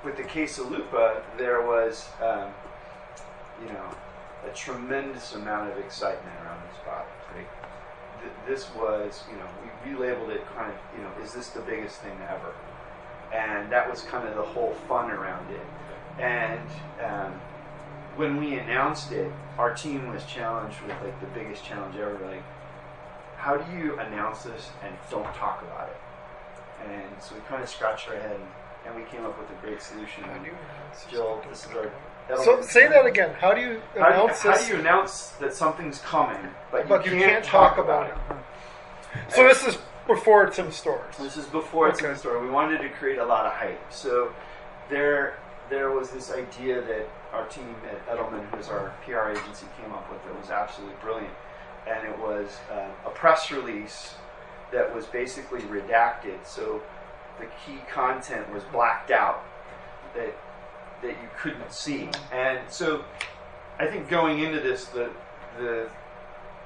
with the Quesalupa, there was, you know, a tremendous amount of excitement around this product. Like, this was, you know, we relabeled it kind of, you know, is this the biggest thing ever? And that was kind of the whole fun around it. And when we announced it, our team was challenged with like the biggest challenge ever. Like, how do you announce this and don't talk about it? And so we kind of scratched our head and we came up with a great solution. Jill, this is our... So say that again. How do you announce this? How do you announce that something's coming, but you can't talk about it? So this is before it's in stores. This is before it's in the store. We wanted to create a lot of hype. So there was this idea that our team at Edelman, who's our PR agency, came up with that was absolutely brilliant. And it was a press release that was basically redacted. So the key content was blacked out that you couldn't see. And so I think going into this,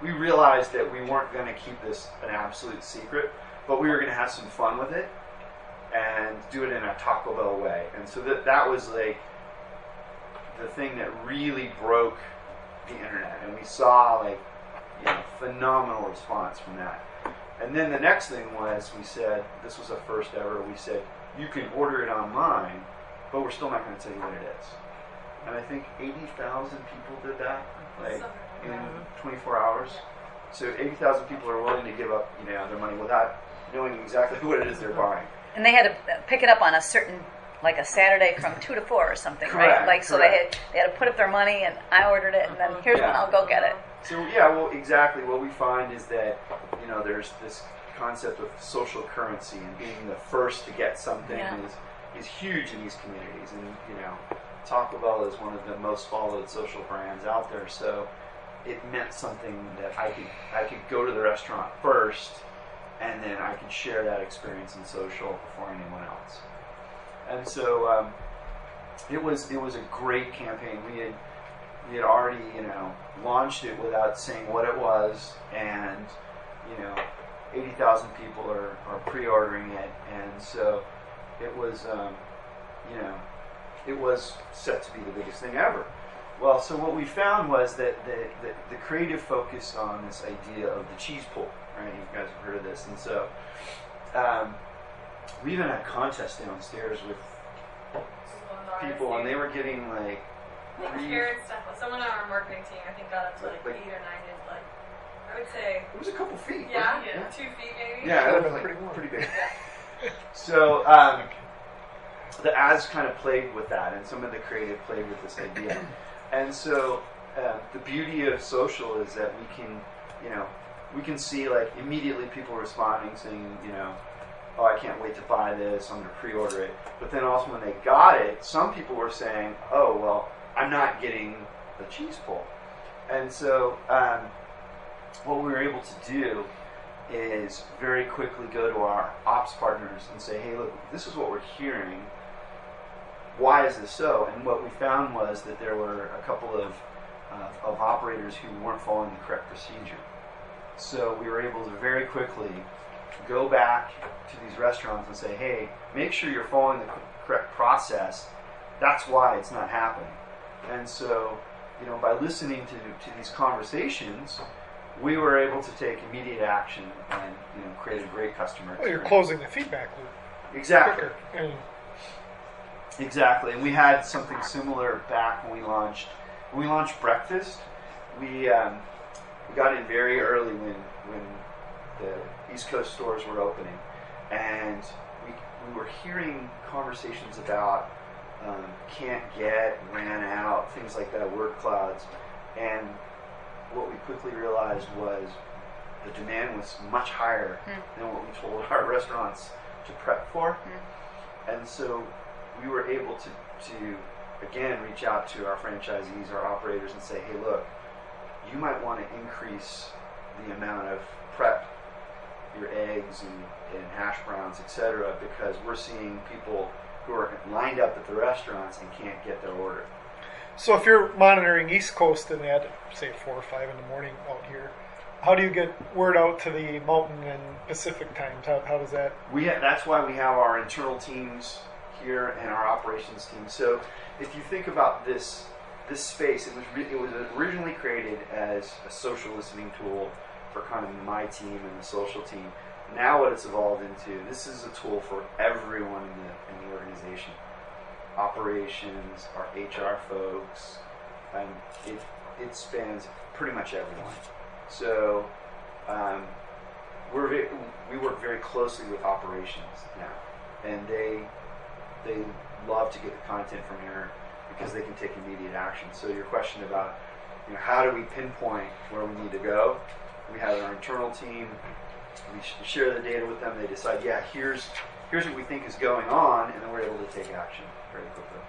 we realized that we weren't going to keep this an absolute secret, but we were going to have some fun with it and do it in a Taco Bell way. And so that was like the thing that really broke the internet. And we saw like, you know, phenomenal response from that. And then the next thing was, we said, this was a first ever, we said, you can order it online, but we're still not going to tell you what it is. And I think 80,000 people did that, like in 24 hours. So 80,000 people are willing to give up, you know, their money without knowing exactly what it is they're buying. And they had to pick it up on a certain, like a Saturday from 2 to 4 or something, Correct, right? Like so they had to put up their money, and I ordered it, and then here's when I'll go get it. So yeah, well, exactly. What we find is that, you know, there's this concept of social currency, and being the first to get something is huge in these communities. And you know, Taco Bell is one of the most followed social brands out there, so it meant something that I could go to the restaurant first, and then I could share that experience in social before anyone else. And so it was a great campaign. We had already, you know, launched it without saying what it was, and you know, 80,000 people are pre-ordering it, and so it was, you know, it was set to be the biggest thing ever. Well, so what we found was that the creative focused on this idea of the cheese pull, right? You guys have heard of this, and so we even had contests downstairs with people, and they were getting like carrot stuff. Someone on our marketing team, I think, got up to like 8 or 9 inches. Like, I would say it was a couple feet. Yeah, 2 feet maybe. Yeah, it was like pretty big. So the ads kind of played with that, and some of the creative played with this idea. And so the beauty of social is that we can, you know, we can see like immediately people responding, saying, you know, oh, I can't wait to buy this, I'm going to pre-order it. But then also when they got it, some people were saying, oh, well, I'm not getting the cheese pull. And so what we were able to do is very quickly go to our ops partners and say, hey, look, this is what we're hearing. Why is this so? And what we found was that there were a couple of operators who weren't following the correct procedure. So we were able to very quickly go back to these restaurants and say, hey, make sure you're following the correct process. That's why it's not happening. And so, you know, by listening to these conversations, we were able to take immediate action and, you know, create a great customer experience. Well, you're closing the feedback loop. Exactly. And exactly. And we had something similar back when we launched. When we launched breakfast, we got in very early when the East Coast stores were opening, and we were hearing conversations about can't get, ran out, things like that, word clouds. And what we quickly realized was the demand was much higher than what we told our restaurants to prep for. And so we were able to again reach out to our franchisees, our operators, and say, hey, look, you might want to increase the amount of prep, your eggs and hash browns, etc., because we're seeing people who are lined up at the restaurants and can't get their order. so if you're monitoring East Coast and at, say, 4 or 5 in the morning out here, how do you get word out to the Mountain and Pacific times? How does that? That's why we have our internal teams here and our operations team. So if you think about this space, it was originally created as a social listening tool for kind of my team and the social team. Now what it's evolved into, this is a tool for everyone in the organization. Operations, our HR folks, it spans pretty much everyone. So we work very closely with operations now, and they love to get the content from here because they can take immediate action. So your question about how do we pinpoint where we need to go? We have our internal team. We share the data with them. They decide, here's what we think is going on, and then we're able to take action very quickly.